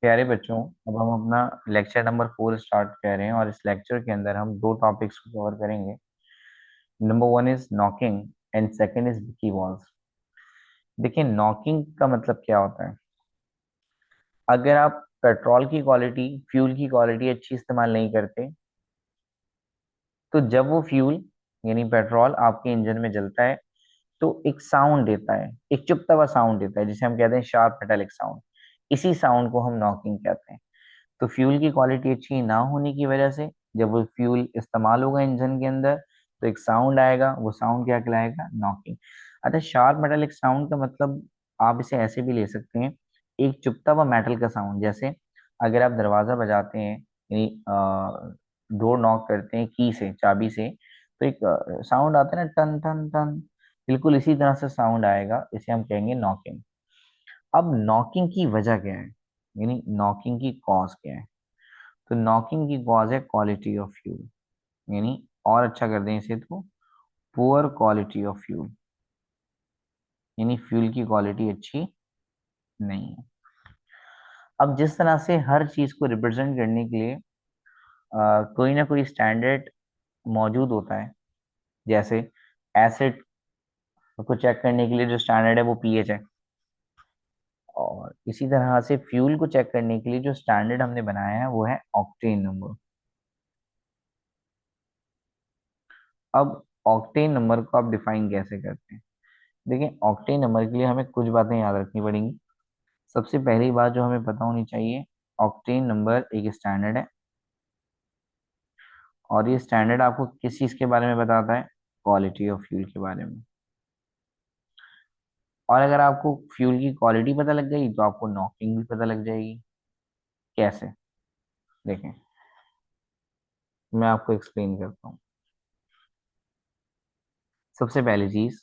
प्यारे बच्चों, अब हम अपना लेक्चर नंबर 4 स्टार्ट कर रहे हैं और इस लेक्चर के अंदर हम दो टॉपिक्स को कवर करेंगे। Number 1 is knocking and second is की वॉल्स। देखिए, नॉकिंग का मतलब क्या होता है। अगर आप पेट्रोल की क्वालिटी, फ्यूल की क्वालिटी अच्छी इस्तेमाल नहीं करते, तो जब वो फ्यूल यानी पेट्रोल आपके इंजन में जलता है तो एक साउंड देता है, एक चुभता हुआ साउंड देता है, जिसे हम कहते हैं शार्प मेटालिक साउंड। इसी साउंड को हम नॉकिंग कहते हैं। तो फ्यूल की क्वालिटी अच्छी ना होने की वजह से जब वो फ्यूल इस्तेमाल होगा इंजन के अंदर, तो एक साउंड आएगा। वो साउंड क्या कहलाएगा? नॉकिंग। अच्छा, शार्प मेटालिक साउंड का मतलब आप इसे ऐसे भी ले सकते हैं, एक चुभता हुआ मेटल का साउंड। जैसे अगर आप दरवाजा बजाते हैं, यानी डोर नॉक करते हैं की से, चाबी से, तो एक साउंड आता है ना, टन टन टन। बिल्कुल इसी तरह से साउंड आएगा, इसे हम कहेंगे नॉकिंग। अब नॉकिंग की वजह क्या है, यानी नॉकिंग की कॉज क्या है? तो नॉकिंग की कॉज है क्वालिटी ऑफ फ्यूल, यानी और अच्छा कर दें इसे तो पुअर क्वालिटी ऑफ फ्यूल, यानी फ्यूल की क्वालिटी अच्छी नहीं है। अब जिस तरह से हर चीज को रिप्रेजेंट करने के लिए कोई ना कोई स्टैंडर्ड मौजूद होता है। जैसे एसिड को चेक करने के लिए जो स्टैंडर्ड है वो पीएच है, और इसी तरह से फ्यूल को चेक करने के लिए जो स्टैंडर्ड हमने बनाया है वो है ऑक्टेन नंबर। अब ऑक्टेन नंबर को आप डिफाइन कैसे करते हैं? देखिए, ऑक्टेन नंबर के लिए हमें कुछ बातें याद रखनी पड़ेंगी। सबसे पहली बात जो हमें पता होनी चाहिए, ऑक्टेन नंबर एक स्टैंडर्ड है, और ये स्टैंडर्ड आपको किस चीज़ के बारे में बताता है? क्वालिटी ऑफ फ्यूल के बारे में। और अगर आपको फ्यूल की क्वालिटी पता लग गई तो आपको नॉकिंग भी पता लग जाएगी। कैसे? देखें, मैं आपको एक्सप्लेन करता हूँ। सबसे पहली चीज,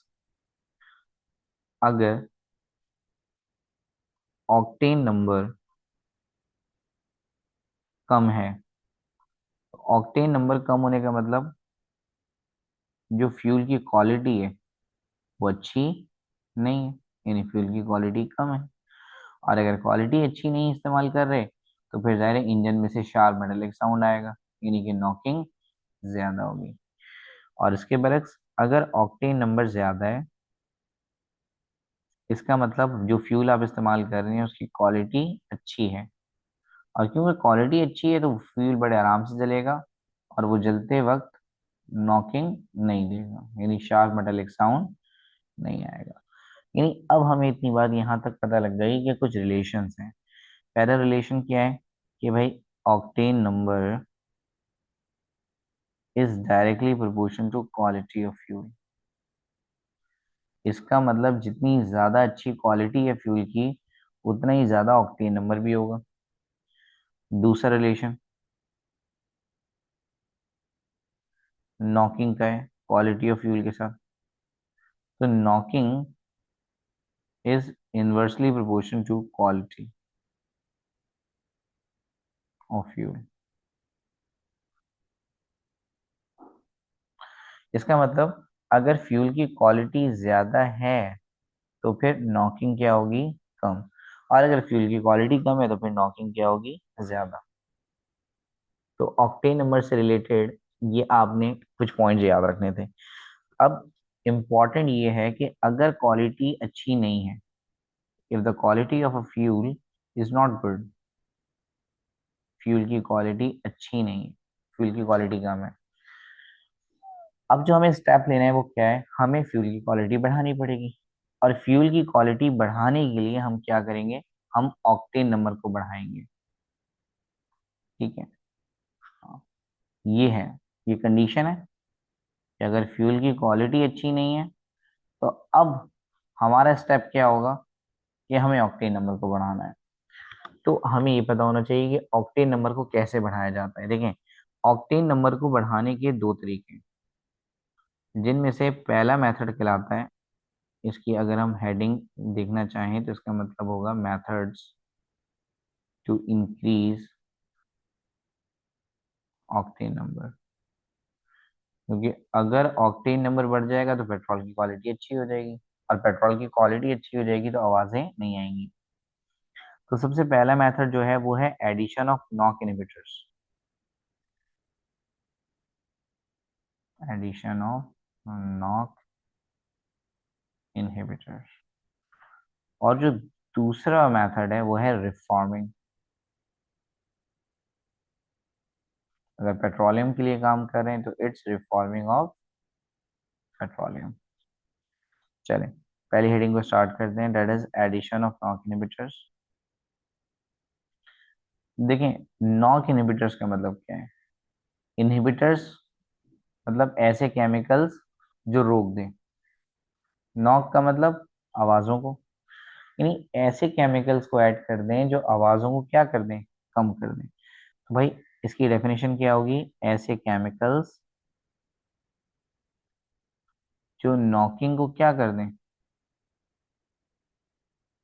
अगर ऑक्टेन नंबर कम है, तो ऑक्टेन नंबर कम होने का मतलब जो फ्यूल की क्वालिटी है वो अच्छी नहीं है, यानी फ्यूल की क्वालिटी कम है। और अगर क्वालिटी अच्छी नहीं इस्तेमाल कर रहे, तो फिर जाहिर है इंजन में से शार्प मेटालिक साउंड आएगा, यानी कि नॉकिंग ज्यादा होगी। और इसके बरक्स, अगर ऑक्टेन नंबर ज्यादा है, इसका मतलब जो फ्यूल आप इस्तेमाल कर रहे हैं उसकी क्वालिटी अच्छी है। और क्योंकि क्वालिटी अच्छी है तो फ्यूल बड़े आराम से जलेगा, और वो जलते वक्त नॉकिंग नहीं देगा, यानी शार्प मेटालिक साउंड नहीं आएगा। यानी अब हमें इतनी बात यहाँ तक पता लग गई कि कुछ रिलेशंस हैं। पहला रिलेशन क्या है कि भाई octane number is directly proportion to quality of fuel. इसका मतलब जितनी ज्यादा अच्छी क्वालिटी है फ्यूल की, उतना ही ज्यादा ऑक्टेन नंबर भी होगा। दूसरा रिलेशन नॉकिंग का है क्वालिटी ऑफ फ्यूल के साथ। तो knocking is inversely proportion to quality of fuel. इसका मतलब अगर फ्यूल की क्वालिटी ज्यादा है तो फिर नॉकिंग क्या होगी? कम। और अगर फ्यूल की क्वालिटी कम है तो फिर नॉकिंग क्या होगी? ज्यादा। तो ऑक्टेन नंबर से रिलेटेड ये आपने कुछ पॉइंट्स याद रखने थे। अब इम्पॉर्टेंट ये है कि अगर क्वालिटी अच्छी नहीं है, if the quality of a fuel is not good, fuel की क्वालिटी अच्छी नहीं है, फ्यूल की क्वालिटी कम है, अब जो हमें स्टेप लेना है वो क्या है? हमें फ्यूल की क्वालिटी बढ़ानी पड़ेगी। और फ्यूल की क्वालिटी बढ़ाने के लिए हम क्या करेंगे? हम ऑक्टेन नंबर को बढ़ाएंगे। ठीक है, हाँ, ये है, ये कंडीशन है कि अगर फ्यूल की क्वालिटी अच्छी नहीं है, तो अब हमारा स्टेप क्या होगा कि हमें ऑक्टेन नंबर को बढ़ाना है। तो हमें ये पता होना चाहिए कि ऑक्टेन नंबर को कैसे बढ़ाया जाता है। देखें, ऑक्टेन नंबर को बढ़ाने के दो तरीके हैं, जिनमें से पहला मेथड कहलाता है, इसकी अगर हम हेडिंग देखना चाहें तो इसका मतलब होगा methods to increase octane number. क्योंकि अगर ऑक्टेन नंबर बढ़ जाएगा तो पेट्रोल की क्वालिटी अच्छी हो जाएगी, और पेट्रोल की क्वालिटी अच्छी हो जाएगी तो आवाजें नहीं आएंगी। तो सबसे पहला मेथड जो है वो है addition of knock inhibitors. Addition of knock inhibitors. और जो दूसरा मेथड है वो है रिफॉर्मिंग। अगर पेट्रोलियम के लिए काम कर रहे हैं तो इट्स रिफॉर्मिंग ऑफ पेट्रोलियम। चलें, पहली हेडिंग को स्टार्ट करते हैं, that is addition of knock inhibitors. देखें, नॉक इनहिबिटर्स का मतलब क्या है। इनहिबिटर्स मतलब ऐसे केमिकल्स जो रोक दें। नॉक का मतलब आवाजों को, यानी ऐसे केमिकल्स को ऐड कर दें जो आवाजों को क्या कर दें, कम कर दें। तो भाई इसकी डेफिनेशन क्या होगी, ऐसे केमिकल्स जो नॉकिंग को क्या कर दें,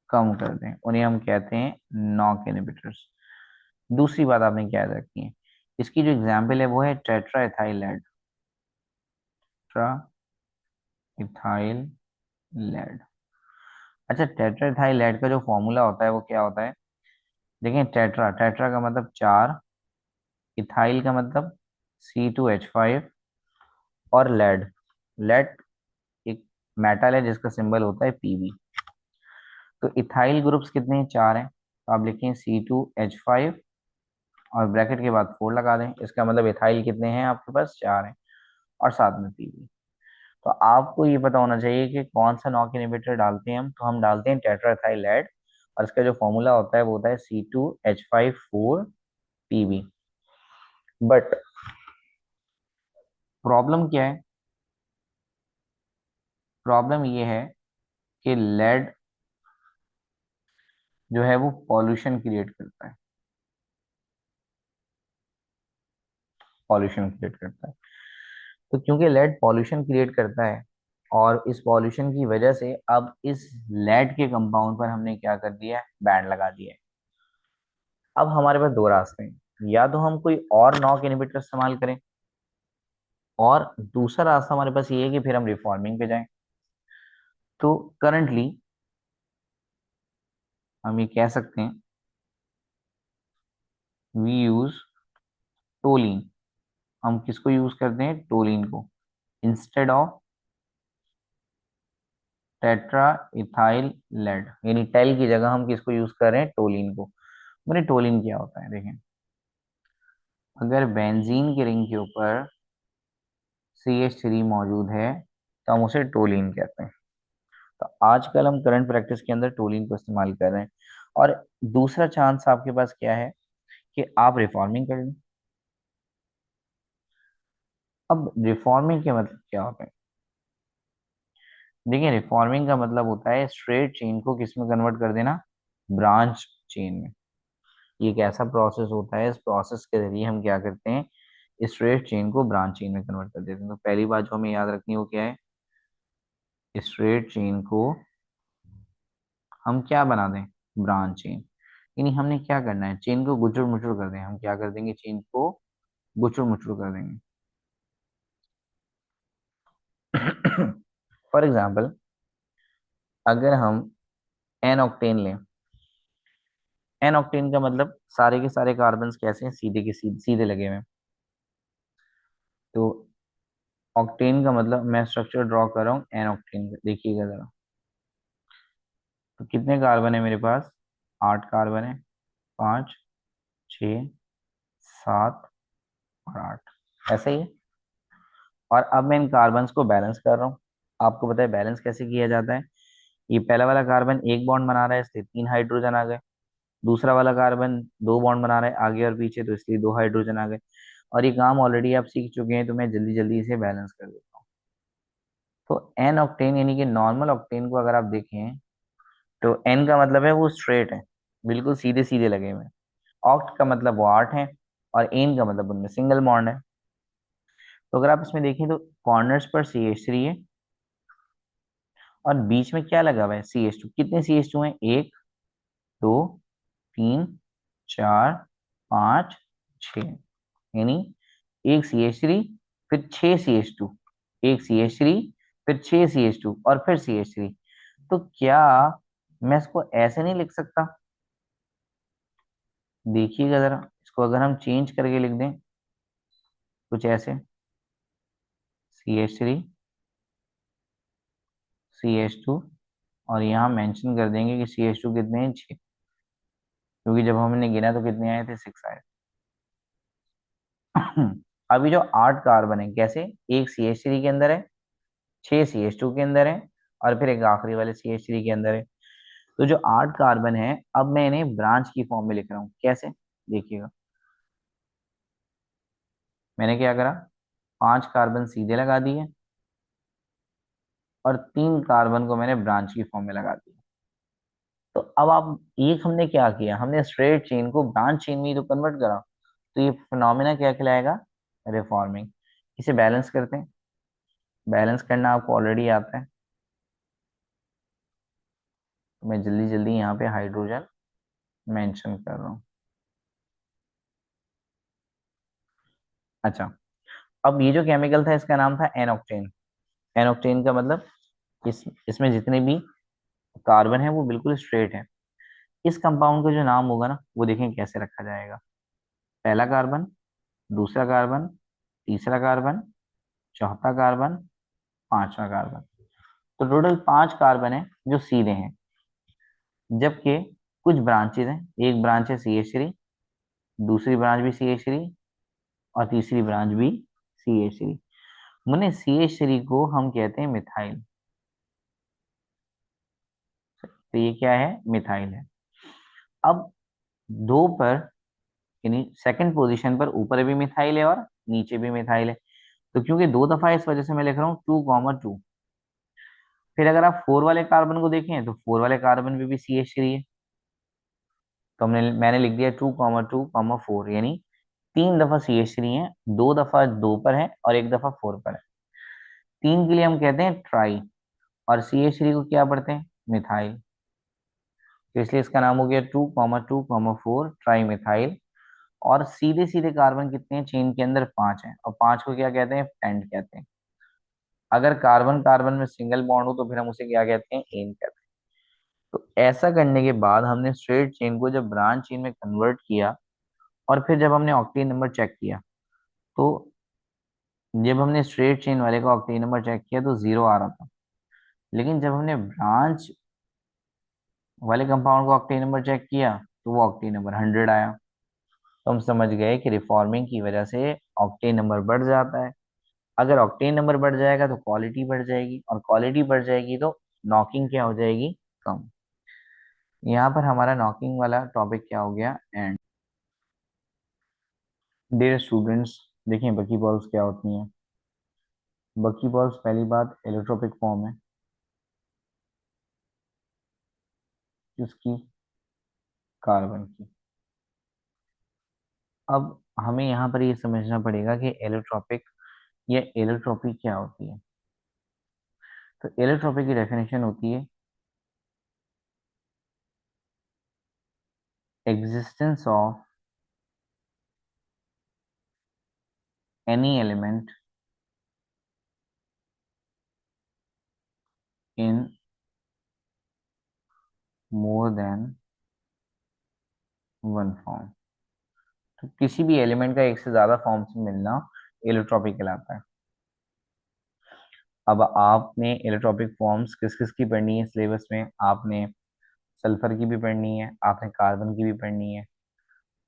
कम कर दें, उन्हें हम कहते हैं नॉक इनहिबिटर्स। दूसरी बात आपने क्या याद रखनी है, इसकी जो एग्जाम्पल है वो है tetra ethyl lead. Tetra ethyl lead. अच्छा, टेट्रा इथाइल लेड का जो फॉर्मूला होता है वो क्या होता है। देखिए, टेट्रा टेट्रा का मतलब चार, इथाइल का मतलब C2H5, और लेड, लेड एक मेटल है जिसका सिंबल होता है Pb। तो इथाइल ग्रुप्स कितने हैं, चार हैं, तो आप लिखें C2H5 और ब्रैकेट के बाद 4 लगा दें। इसका मतलब इथाइल कितने हैं आपके पास, चार हैं, और साथ में Pb। तो आपको ये पता होना चाहिए कि कौन सा नॉक इनहिबिटर डालते हैं हम, तो हम डालते हैं टेट्राइथाइलेड, और इसका जो फॉर्मूला होता है वो होता है C2H5 4 Pb। बट प्रॉब्लम क्या है, प्रॉब्लम ये है कि लेड जो है वो पॉल्यूशन क्रिएट करता है, पॉल्यूशन क्रिएट करता है। तो क्योंकि लेड पॉल्यूशन क्रिएट करता है, और इस पॉल्यूशन की वजह से अब इस लेड के कंपाउंड पर हमने क्या कर दिया है, बैन लगा दिया है। अब हमारे पास दो रास्ते हैं, या तो हम कोई और नॉक इनहिबिटर इस्तेमाल करें, और दूसरा रास्ता हमारे पास ये है कि फिर हम रिफॉर्मिंग पे जाएं। तो करंटली हम ये कह सकते हैं, वी यूज टोलिन। हम किसको यूज करते हैं, टोलिन को, instead of tetra ethyl lead, यानी टेल की जगह हम किसको यूज कर रहे हैं, टोलिन को। मैंने टोलिन क्या होता है देखें, अगर बेंजीन के रिंग के ऊपर CH3 मौजूद है तो हम उसे टोलिन कहते हैं। तो आजकल हम करंट प्रैक्टिस के अंदर टोलिन को इस्तेमाल कर रहे हैं। और दूसरा चांस आपके पास क्या है कि आप रिफॉर्मिंग कर लें। अब रिफॉर्मिंग के मतलब क्या होता है, देखिए रिफॉर्मिंग का मतलब होता है स्ट्रेट चेन को किस में कन्वर्ट कर देना, ब्रांच चेन में। ये एक ऐसा प्रोसेस होता है, इस प्रोसेस के जरिए हम क्या करते हैं, स्ट्रेट चेन को ब्रांच चेन में कन्वर्ट कर देते हैं। तो पहली बात जो हमें याद रखनी है वो क्या है, स्ट्रेट चेन को हम क्या बना दें, ब्रांच चेन। यानी हमने क्या करना है, चेन को गुचुर मुचुर कर दें, हम क्या कर देंगे, चेन को गुचुर मुचुर कर देंगे। फॉर एग्जाम्पल, अगर हम एन ऑक्टेन लें, एन ऑक्टेन का मतलब सारे के सारे कार्बन्स कैसे हैं, सीधे के सीधे सीधे लगे हुए हैं। तो ऑक्टेन का मतलब मैं स्ट्रक्चर ड्रॉ कर रहा हूँ एन ऑक्टेन का, देखिएगा जरा। तो कितने कार्बन है मेरे पास, 8 कार्बन है, 5, 6, 7 और 8, ऐसे ही है। और अब मैं इन कार्बन्स को बैलेंस कर रहा हूँ। आपको पता है बैलेंस कैसे किया जाता है, ये पहला वाला कार्बन एक बॉन्ड बना रहा है, इसलिए 3 हाइड्रोजन आ गए। दूसरा वाला कार्बन 2 बॉन्ड बना रहा है आगे और पीछे, तो इसलिए 2 हाइड्रोजन आ गए। और ये काम ऑलरेडी आप सीख चुके हैं, तो मैं जल्दी जल्दी इसे बैलेंस कर देता हूँ। तो एन ऑक्टेन यानी कि नॉर्मल ऑक्टेन को अगर आप देखें, तो एन का मतलब है वो स्ट्रेट है, बिल्कुल सीधे सीधे लगे हुए हैं। ऑक्ट का मतलब वो 8 है, और एन का मतलब उनमें सिंगल बॉन्ड है। तो अगर आप इसमें देखें तो कॉर्नर्स पर CH3 है, और बीच में क्या लगा हुआ है, CH2। कितने CH2 हैं, 1, 2, 3, 4, 5, 6, यानी एक CH3, फिर 6 CH2, एक CH3, फिर 6 CH2, और फिर CH3। तो क्या मैं इसको ऐसे नहीं लिख सकता, देखिएगा जरा इसको, अगर हम चेंज करके लिख दें कुछ ऐसे, CH3 CH2, और यहाँ मेंशन कर देंगे कि CH2 कितने हैं, 6, क्योंकि जब हमने गिना तो कितने आए थे, 6 आए। अभी जो 8 कार्बन है, कैसे, एक CH3 के अंदर है, 6 CH2 के अंदर है, और फिर एक आखिरी वाले CH3 के अंदर है। तो जो 8 कार्बन है, अब मैं इन्हें ब्रांच की फॉर्म में लिख रहा हूँ, कैसे, देखिएगा। मैंने क्या करा, 5 कार्बन सीधे लगा दिए, और 3 कार्बन को मैंने ब्रांच की फॉर्म में लगा दिया। तो अब आप, एक हमने क्या किया, हमने स्ट्रेट चेन को ब्रांच चेन में ही तो कन्वर्ट करा। तो ये फिनोमिना क्या कहलाएगा, रिफॉर्मिंग। इसे बैलेंस करते हैं। बैलेंस करना आपको ऑलरेडी आता है, तो मैं जल्दी जल्दी यहाँ पे हाइड्रोजन मेंशन कर रहा हूँ। अच्छा, अब ये जो केमिकल था इसका नाम था एनोक्टेन। एनोक्टेन का मतलब, इसमें जितने भी कार्बन है वो बिल्कुल स्ट्रेट है। इस कंपाउंड का जो नाम होगा ना, वो देखें कैसे रखा जाएगा। पहला कार्बन, दूसरा कार्बन, तीसरा कार्बन, चौथा कार्बन, पांचवा कार्बन। तो टोटल 5 कार्बन है जो सीधे हैं, जबकि कुछ ब्रांचेज हैं। एक ब्रांच है CH3, दूसरी ब्रांच भी CH3, और तीसरी ब्रांच भी CH3। मैंने CH3 को हम कहते हैं मिथाइल। तो ये क्या है, मिथाइल है। अब दो पर, यानी सेकंड पोजीशन पर ऊपर भी मिथाइल है और नीचे भी मिथाइल है। तो क्योंकि 2 दफा, इस वजह से मैं लिख रहा हूँ 2,2। फिर अगर आप 4 वाले कार्बन को देखें तो 4 वाले कार्बन में भी CH3 है। तो मैंने लिख दिया 2,2,4, यानी 3 दफा CH3 है, 2 दफा 2 पर है और 1 दफा 4 पर है। 3 के लिए हम कहते हैं ट्राई, और CH3 को क्या पढ़ते हैं, मिथाइल। तो इसलिए इसका नाम हो गया 2,2,4 ट्राई मिथाइल। और सीधे सीधे कार्बन कितने हैं चेन के अंदर, 5 हैं, और 5 को क्या कहते हैं, पेंट कहते हैं। अगर कार्बन कार्बन में सिंगल बॉन्ड हो तो फिर हम उसे क्या कहते हैं, एन कहते हैं। तो ऐसा करने के बाद हमने स्ट्रेट चेन को जब ब्रांच चेन में कन्वर्ट किया, और फिर जब हमने ऑक्टेन नंबर चेक किया, तो जब हमने स्ट्रेट चेन वाले का ऑक्टेन नंबर चेक किया तो 0 आ रहा था। लेकिन जब हमने ब्रांच वाले कंपाउंड का ऑक्टेन नंबर चेक किया तो वो ऑक्टेन नंबर 100 आया। तो हम समझ गए कि रिफॉर्मिंग की वजह से ऑक्टेन नंबर बढ़ जाता है। अगर ऑक्टेन नंबर बढ़ जाएगा तो क्वालिटी बढ़ जाएगी, और क्वालिटी बढ़ जाएगी तो नॉकिंग क्या हो जाएगी, कम। यहाँ पर हमारा नॉकिंग वाला टॉपिक क्या हो गया, एंड। डियर स्टूडेंट्स, देखिए बकी बॉल्स क्या होती हैं। बकी बॉल्स, पहली बात, एलोट्रोपिक फॉर्म है किसकी, कार्बन की। अब हमें यहाँ पर ये समझना पड़ेगा कि एलोट्रोपिक या एलोट्रोपी क्या होती है। तो एलोट्रोपी की डेफिनेशन होती है existence of any element in more than one form. तो किसी भी एलिमेंट का एक से ज्यादा फॉर्म से मिलना एलोट्रोपिक कहलाता है। अब आपने एलोट्रोपिक फॉर्म्स किस किस की पढ़नी है सिलेबस में, आपने सल्फर की भी पढ़नी है, आपने कार्बन की भी पढ़नी है।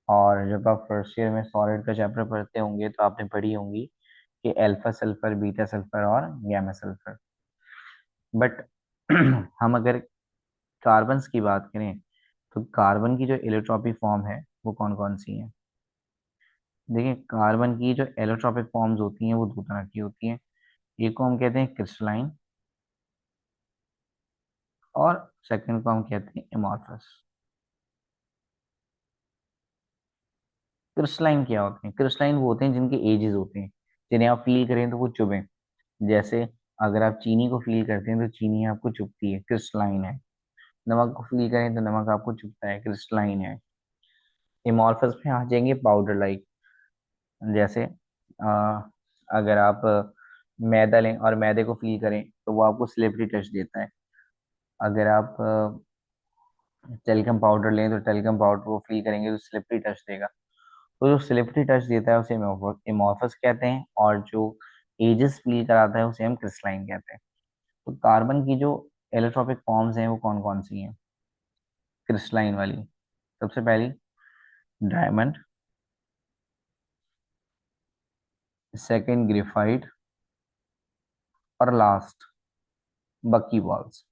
और जब आप फर्स्ट ईयर में सॉलिड का चैप्टर पढ़ते होंगे तो आपने पढ़ी होंगी कि अल्फा सल्फर, बीटा सल्फर और गैमा सल्फर। बट हम अगर कार्बन्स की बात करें तो कार्बन की जो एलोट्रोपिक फॉर्म है वो कौन कौन सी है। देखिए, कार्बन की जो एलोट्रोपिक फॉर्म्स होती हैं वो दो तरह की होती हैं। एक को हम कहते हैं क्रिस्टलाइन, और सेकंड को हम कहते हैं एमॉर्फस। क्रिस्टलाइन क्या होते हैं, क्रिस्टलाइन वो होते हैं जिनके एजेस होते हैं, जिन्हें आप फील करें तो वो चुभें। जैसे अगर आप चीनी को फील करते हैं तो चीनी आपको चुभती है, क्रिस्टलाइन है। नमक को फील करें तो नमक आपको चुभता है, क्रिस्टलाइन है। एमॉर्फस में आ जाएंगे पाउडर लाइक। जैसे अगर आप मैदा लें और मैदे को फील करें तो वो आपको स्लिपरी टच देता है। अगर आप टेल्कम पाउडर लें तो टेल्कम पाउडर को फिल करेंगे तो स्लिपरी टच देगा। तो जो स्लिपरी टच देता है उसे एमोर्फस कहते हैं, और जो एजेस फील कराता है उसे हम क्रिस्टलाइन कहते हैं। तो कार्बन की जो एलोट्रोपिक फॉर्म्स हैं वो कौन कौन सी हैं क्रिस्टलाइन वाली? सबसे पहली डायमंड, सेकंड ग्रेफाइट, और लास्ट बक्की बॉल्स।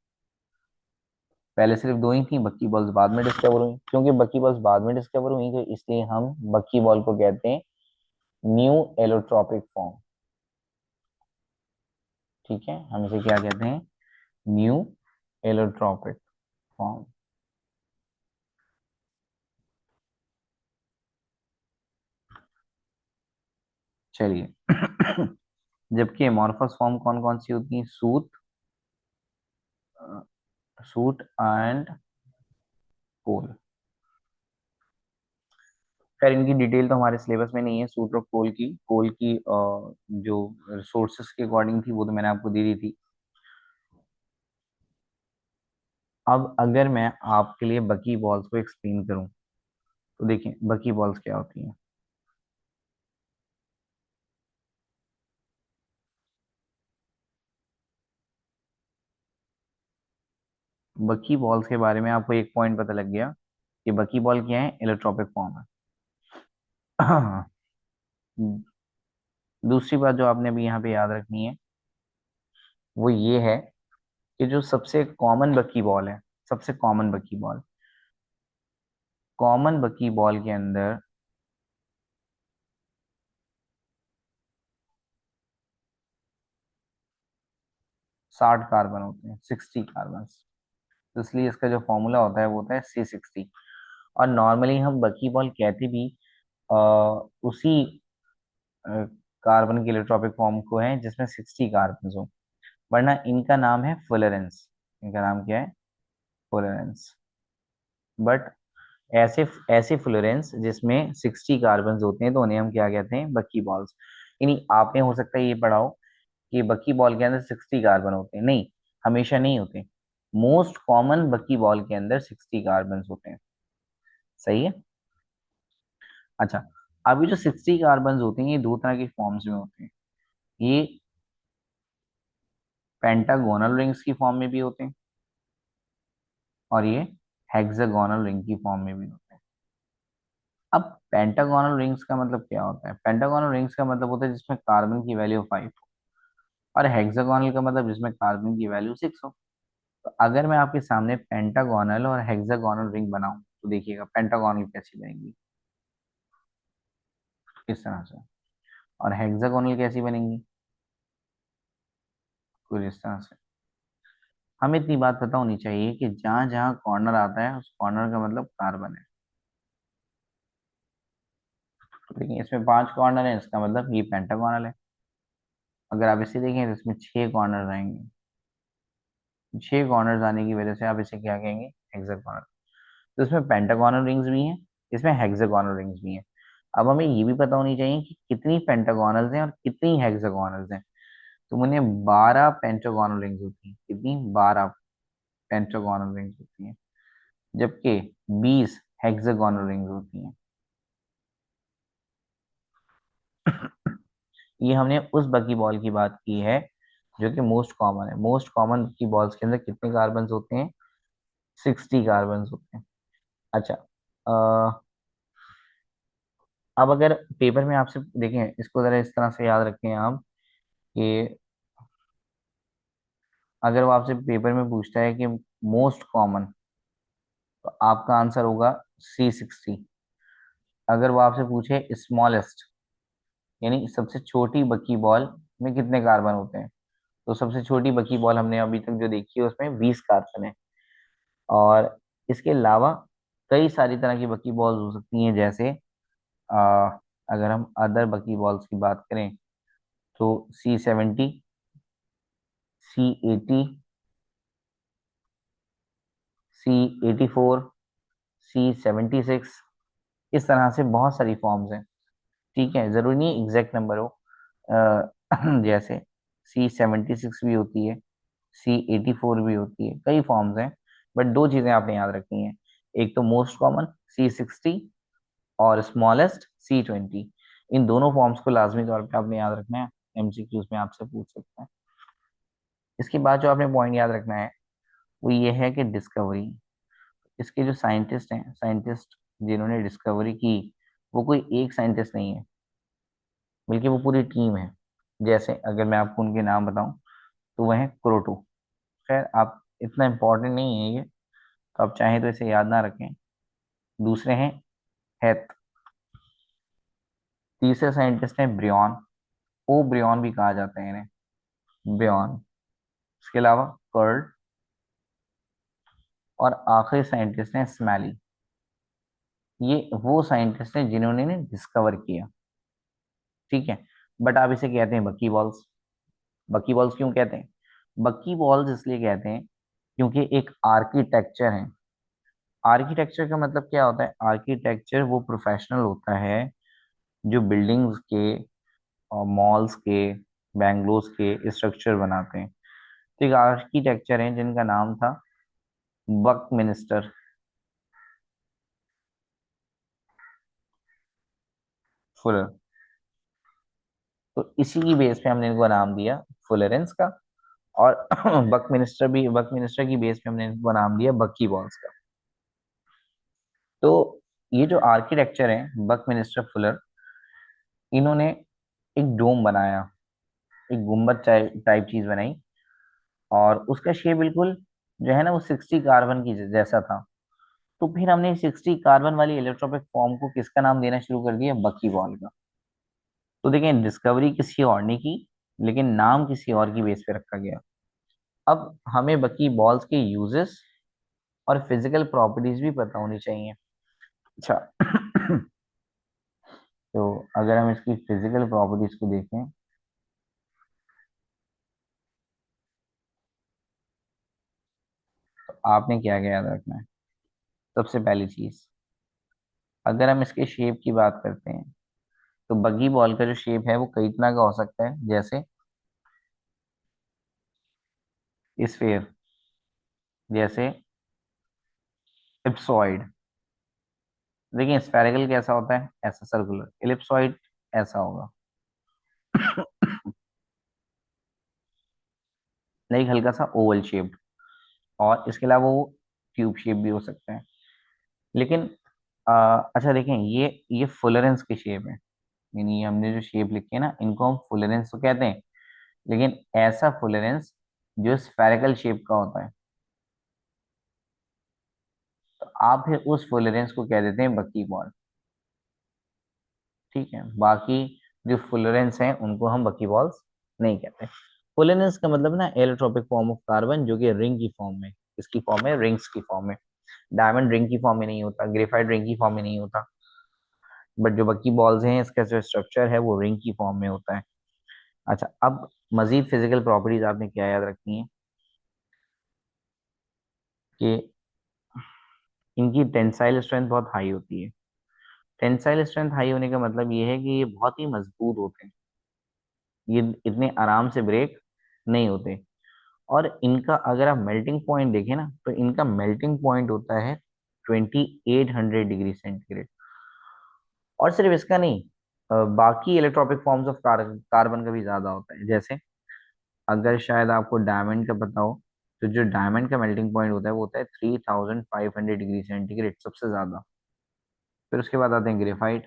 पहले सिर्फ दो ही थी, बक्की बॉल्स बाद में डिस्कवर हुई। क्योंकि बक्की बॉल्स बाद में डिस्कवर हुई तो इसलिए हम बक्की बॉल को कहते हैं न्यू एलोट्रोपिक फॉर्म। ठीक है, हम इसे क्या कहते हैं? New allotropic form. चलिए जबकि एमॉर्फस फॉर्म कौन कौन सी होती है? Soot, soot and coal. खैर इनकी डिटेल तो हमारे सिलेबस में नहीं है, सूट और कोल की जो रिसोर्सेस के अकॉर्डिंग थी वो तो मैंने आपको दे दी थी। अब अगर मैं आपके लिए बकी बॉल्स को एक्सप्लेन करूं तो देखिए बकी बॉल्स क्या होती हैं। बकी बॉल्स के बारे में आपको एक पॉइंट पता लग गया कि बकी बॉल क्या है? इलेक्ट्रोपिक फॉर्म है। दूसरी बात जो आपने अभी यहाँ पे याद रखनी है वो ये है कि जो सबसे कॉमन बकी बॉल है, सबसे कॉमन बकी बॉल, कॉमन बकी बॉल के अंदर 60 कार्बन होते हैं, 60 कार्बन। तो इसलिए इसका जो फॉर्मूला होता है वो होता है C60। और नॉर्मली हम बकी बॉल कहते भी आ, उसी कार्बन के इलेक्ट्रोपिक फॉर्म को है जिसमें 60 कार्बन हो, वरना इनका नाम है फुलरेंस। इनका नाम क्या है? फुलरेंस। बट ऐसे ऐसे फ्लोरेंस जिसमें 60 कार्बन होते हैं तो उन्हें हम क्या कहते हैं? बक्की बॉल्स। यानी आपने हो सकता है ये पढ़ाओ कि बक्की बॉल के अंदर 60 कार्बन होते हैं, नहीं, हमेशा नहीं होते। मोस्ट कॉमन बक्की बॉल के अंदर 60 कार्बन होते हैं। सही है। अच्छा, अभी जो 60 कार्बन होते हैं ये दो तरह के फॉर्म्स में होते हैं। ये पेंटागोनल रिंग्स की फॉर्म में भी होते हैं, और ये हेक्सागोनल रिंग की फॉर्म में भी होते हैं। अब पेंटागोनल रिंग्स का मतलब क्या होता है? पेंटागोनल रिंग्स का मतलब होता है जिसमें कार्बन की वैल्यू 5 हो, और हेक्सागोनल का मतलब जिसमें कार्बन की वैल्यू 6 हो। तो अगर मैं आपके सामने पेंटागोनल और हेक्सागोनल रिंग बनाऊं तो देखिएगा पेंटागोनल कैसी बनेगी, इस तरह से, और हेक्सागोनल कैसी बनेंगी, कुछ इस तरह से। हमें इतनी बात पता होनी चाहिए कि जहां जहां कॉर्नर आता है उस कॉर्नर का मतलब कार्बन है। तो देखिए इसमें 5 कॉर्नर है, इसका मतलब ये पेंटागोनल है। अगर आप इसे देखें तो इसमें 6 कॉर्नर आएंगे। 6 कॉर्नर आने की वजह से आप इसे क्या कहेंगे? हेक्सागोनल। तो इसमें पेंटागोनल रिंग्स भी हैं, इसमें हेक्सागोनल रिंग्स भी हैं। अब हमें ये भी पता होनी चाहिए कि कितनी पेंटागोनल्स हैं और कितनी हेक्सागोनल्स हैं। तो मुझे 12 पेंटागोनल रिंग्स होती हैं। कितनी? 12 पेंटागोनल रिंग्स होती हैं, जबकि 20 हेक्सागोनल रिंग्स होती हैं। ये हमने उस बकी बॉल की बात की है जो कि मोस्ट कॉमन है। मोस्ट कॉमन बकी बॉल्स के अंदर कितने कार्बन होते हैं? 60 कार्बन होते हैं। अच्छा, अब अगर पेपर में आपसे देखें, इसको जरा इस तरह से याद रखें आप कि अगर वो आपसे पेपर में पूछता है कि मोस्ट कॉमन, तो आपका आंसर होगा C60। अगर वो आपसे पूछे स्मॉलेस्ट, यानी सबसे छोटी बकी बॉल में कितने कार्बन होते हैं, तो सबसे छोटी बकी बॉल हमने अभी तक जो देखी है उसमें 20 कार्बन है। और इसके अलावा कई सारी तरह की बकी बॉल्स हो सकती हैं, जैसे आ, अगर हम अदर बकी बॉल्स की बात करें तो C70, C80, C84, C76, इस तरह से बहुत सारी फॉर्म्स हैं। ठीक है, जरूरी नहीं एग्जैक्ट नंबर हो। अ, जैसे C76 भी होती है, C84 भी होती है, कई फॉर्म्स हैं बट दो चीजें आपने याद रखनी है, एक तो मोस्ट कॉमन C60 और स्मॉलेस्ट C20। इन दोनों फॉर्म्स को लाजमी तौर पे आपने याद रखना है, MCQs में आपसे पूछ सकते हैं। इसके बाद जो आपने पॉइंट याद रखना है वो ये है कि डिस्कवरी, इसके जो साइंटिस्ट हैं, साइंटिस्ट जिन्होंने डिस्कवरी की, वो कोई एक साइंटिस्ट नहीं है, बल्कि वो पूरी टीम है। जैसे अगर मैं आपको उनके नाम बताऊं तो वह है क्रोटो। खैर आप इतना इम्पोर्टेंट नहीं है ये, तो आप चाहें तो इसे याद ना रखें। दूसरे हैं हेथ। तीसरे साइंटिस्ट हैं ब्रियन, ओ ब्रियन भी कहा जाता है इन्हें, ब्रियन। इसके अलावा कर्ड। और आखिरी साइंटिस्ट हैं स्मैली। ये वो साइंटिस्ट हैं जिन्होंने इन्हें डिस्कवर किया। ठीक है, बट आप इसे कहते हैं बकी बॉल्स। बकी बॉल्स क्यों कहते हैं? बकी बॉल्स इसलिए कहते हैं क्योंकि एक आर्किटेक्चर है। आर्किटेक्चर का मतलब क्या होता है? आर्किटेक्चर वो प्रोफेशनल होता है जो बिल्डिंग्स के और मॉल्स के, बैंगलोर्स के स्ट्रक्चर बनाते हैं। तो एक आर्किटेक्चर है जिनका नाम था बक मिनिस्टर फुलर। तो इसी की बेस पे हमने इनको नाम दिया फुलरेंस का। और बक मिनिस्टर की बेस पे हमने इनको नाम दिया बकी बॉल्स का। तो ये जो आर्किटेक्चर है बक मिनिस्टर फुलर, इन्होंने एक डोम बनाया, एक गुम्बद टाइप चीज बनाई। और उसका शेप बिल्कुल जो है ना वो 60 कार्बन की जैसा था। तो फिर हमने 60 कार्बन वाली इलेक्ट्रोपिक फॉर्म को किसका नाम देना शुरू कर दिया? बकी बॉल का। तो देखें, डिस्कवरी किसी और ने की, लेकिन नाम किसी और की बेस पे रखा गया। अब हमें बकी बॉल्स के यूजेस और फिजिकल प्रॉपर्टीज भी पता होनी चाहिए। अच्छा तो अगर हम इसकी फिजिकल प्रॉपर्टीज को देखें, तो आपने क्या क्या याद रखना है? सबसे पहली चीज, अगर हम इसके शेप की बात करते हैं, तो बगी बॉल का जो शेप है वो कई तरह का हो सकता है, जैसे स्फेयर, जैसे इप्सॉइड। देखिए स्फेरिकल कैसा होता है? ऐसा सर्कुलर। इलिप्सॉइड ऐसा होगा, लाइक हल्का सा ओवल शेप्ड। और इसके अलावा वो ट्यूब शेप भी हो सकता है। लेकिन अच्छा देखें, ये फुलरेंस की शेप है, यानी ये हमने जो शेप लिखी है ना, इनको हम फुलरेंस तो कहते हैं, लेकिन ऐसा फुलरेंस जो स्फेरिकल शेप का होता है, तो आप फिर उस फुलरेंस को कह देते हैं बकी बॉल। ठीक है, बाकी जो फुलरेंस हैं उनको हम बकी बॉल्स नहीं कहते। फुलरेंस का मतलब ना एलोट्रोपिक फॉर्म ऑफ कार्बन, जो कि रिंग की फॉर्म में, इसकी फॉर्म है रिंग्स की फॉर्म में। डायमंड रिंग की फॉर्म में नहीं होता, ग्रेफाइट रिंग की फॉर्म में नहीं होता, बट जो बकी बॉल्स हैं इसका जो स्ट्रक्चर है वो रिंग की फॉर्म में होता है। अच्छा, अब मजीद फिजिकल प्रॉपर्टीज आपने क्या याद रखनी है कि इनकी टेंसाइल स्ट्रेंथ बहुत हाई होती है। टेंसाइल स्ट्रेंथ हाई होने का मतलब ये है कि ये बहुत ही मजबूत होते हैं, ये इतने आराम से ब्रेक नहीं होते। और इनका अगर आप मेल्टिंग पॉइंट देखें ना, तो इनका मेल्टिंग पॉइंट होता है 2800 डिग्री सेंटीग्रेड। और सिर्फ इसका नहीं, बाकी इलेक्ट्रॉपिक फॉर्म्स ऑफ कार्बन का भी ज्यादा होता है। जैसे अगर शायद आपको डायमंड का पता हो, तो जो डायमंड का मेल्टिंग पॉइंट होता है वो होता है 3500 डिग्री सेंटीग्रेड, सबसे ज्यादा। फिर उसके बाद आते हैं ग्रेफाइट।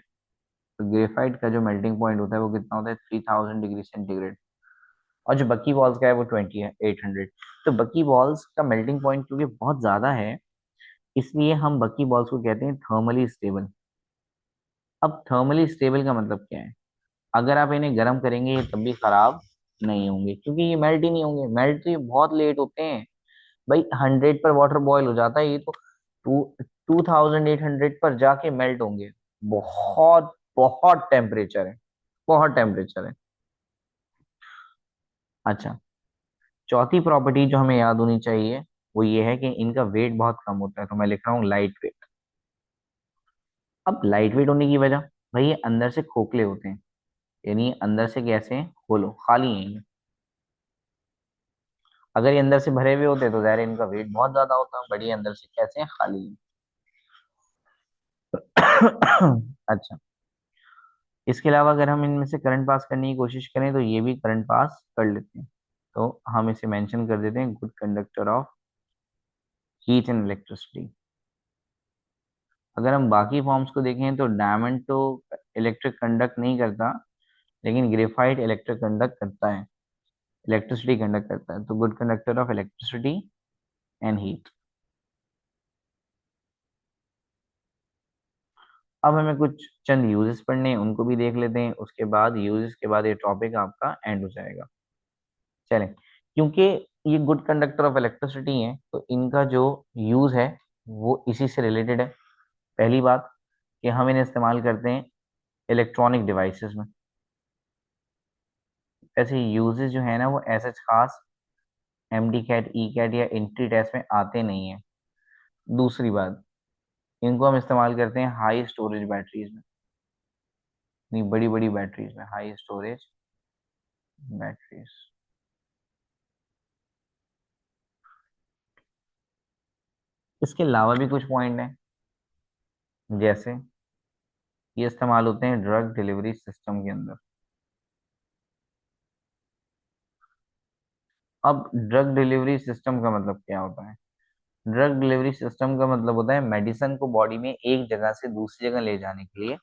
तो ग्रेफाइट का जो मेल्टिंग पॉइंट होता है वो कितना होता है? 3000 डिग्री सेंटीग्रेड। और जो बकी बॉल्स का है वो 2800। तो बकी बॉल्स का मेल्टिंग पॉइंट क्योंकि बहुत ज्यादा है, इसलिए हम बकी बॉल्स को कहते हैं थर्मली स्टेबल। अब थर्मली स्टेबल का मतलब क्या है? अगर आप इन्हें गर्म करेंगे ये तब भी खराब नहीं होंगे, क्योंकि ये मेल्ट ही नहीं होंगे। मेल्ट तो ये बहुत लेट होते हैं भाई। 100 पर वाटर बॉयल हो जाता है, ये तो 2800 पर जाके मेल्ट होंगे। बहुत बहुत टेम्परेचर है, बहुत टेम्परेचर है। अच्छा, चौथी प्रॉपर्टी जो हमें याद होनी चाहिए वो ये है कि इनका वेट बहुत कम होता है, तो मैं लिख रहा हूँ लाइट वेट। अब लाइट वेट होने की वजह, भाई ये अंदर से खोखले होते हैं, यानी अंदर से कैसे हैं? होलो, खाली हैं ये। अगर ये अंदर से भरे हुए होते तो ज़ाहिर है इनका वेट बहुत ज्यादा होता, बट ये अंदर से कैसे हैं, खाली हैं। अच्छा, इसके अलावा अगर हम इनमें से करंट पास करने की कोशिश करें तो ये भी करंट पास कर लेते हैं। तो हम इसे मेंशन कर देते हैं, good conductor of heat and electricity. अगर हम बाकी फॉर्म्स को देखें तो डायमंड तो इलेक्ट्रिक कंडक्ट नहीं करता, लेकिन ग्रेफाइट इलेक्ट्रिक कंडक्ट करता है, इलेक्ट्रिसिटी कंडक्ट करता है। तो good conductor of electricity and heat. अब हमें कुछ चंद यूजेस पढ़ने हैं, उनको भी देख लेते हैं। उसके बाद यूजेस के बाद ये टॉपिक आपका एंड हो जाएगा। चलें, क्योंकि ये गुड कंडक्टर ऑफ इलेक्ट्रिसिटी है तो इनका जो यूज है वो इसी से रिलेटेड है। पहली बात कि हम इन्हें इस्तेमाल करते हैं इलेक्ट्रॉनिक डिवाइसेस में। ऐसे यूजेस जो है ना वो ऐसे खास एमडी कैट ई कैट या एंट्री टेस्ट में आते नहीं है। दूसरी बात, इनको हम इस्तेमाल करते हैं हाई स्टोरेज बैटरीज में, नहीं बड़ी बड़ी बैटरीज में, हाई स्टोरेज बैटरीज। इसके अलावा भी कुछ पॉइंट हैं, जैसे ये इस्तेमाल होते हैं ड्रग डिलीवरी सिस्टम के अंदर। अब ड्रग डिलीवरी सिस्टम का मतलब क्या होता है? ड्रग डिलीवरी सिस्टम का मतलब होता है मेडिसिन को बॉडी में एक जगह से दूसरी जगह ले जाने के लिए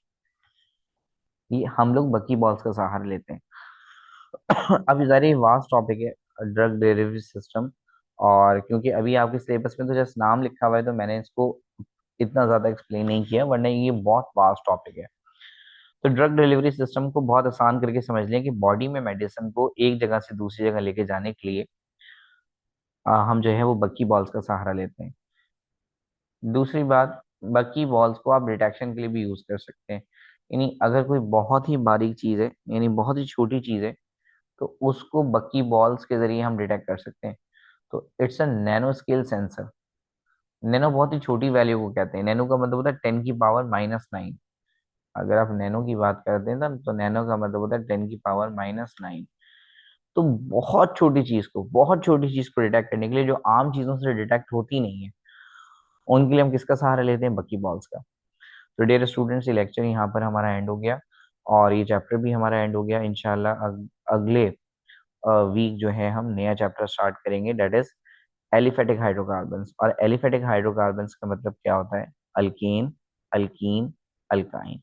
ये हम लोग बकी बॉल्स का सहारा लेते हैं। अब ये सारी वास्ट टॉपिक है, ड्रग डिलीवरी सिस्टम। और क्योंकि अभी आपके सिलेबस में तो जस्ट नाम लिखा हुआ है तो मैंने इसको इतना ज्यादा एक्सप्लेन नहीं किया, वरना ये बहुत वास्ट टॉपिक है। तो ड्रग डिलीवरी सिस्टम को बहुत आसान करके समझ लें कि बॉडी में मेडिसिन को एक जगह से दूसरी जगह लेके जाने के लिए हम जो है वो बकी बॉल्स का सहारा लेते हैं। दूसरी बात, बकी बॉल्स को आप डिटेक्शन के लिए भी यूज कर सकते हैं। यानी अगर कोई बहुत ही बारीक चीज है, यानी बहुत ही छोटी चीज है, तो उसको बकी बॉल्स के जरिए हम डिटेक्ट कर सकते हैं। तो it's a nano scale sensor. Nano बहुत ही छोटी वैल्यू को कहते हैं, नैनो का मतलब होता है 10 की पावर -9। अगर आप नैनो की बात करते हैं तो नैनो का मतलब होता है 10 की पावर -9। तो बहुत छोटी चीज को, बहुत छोटी चीज को डिटेक्ट करने के लिए जो आम चीजों से डिटेक्ट होती नहीं है, उनके लिए हम किसका सहारा लेते हैं? बकी बॉल्स का। तो डियर स्टूडेंट्स, ये लेक्चर यहाँ पर हमारा एंड हो गया और ये चैप्टर भी हमारा एंड हो गया। इंशाल्लाह अगले वीक जो है हम नया चैप्टर स्टार्ट करेंगे, डेट इज एलिफेटिक हाइड्रोकार्बन्स। और एलिफेटिक हाइड्रोकार्बन्स का मतलब क्या होता है? Alkane, alkyne, alkyne.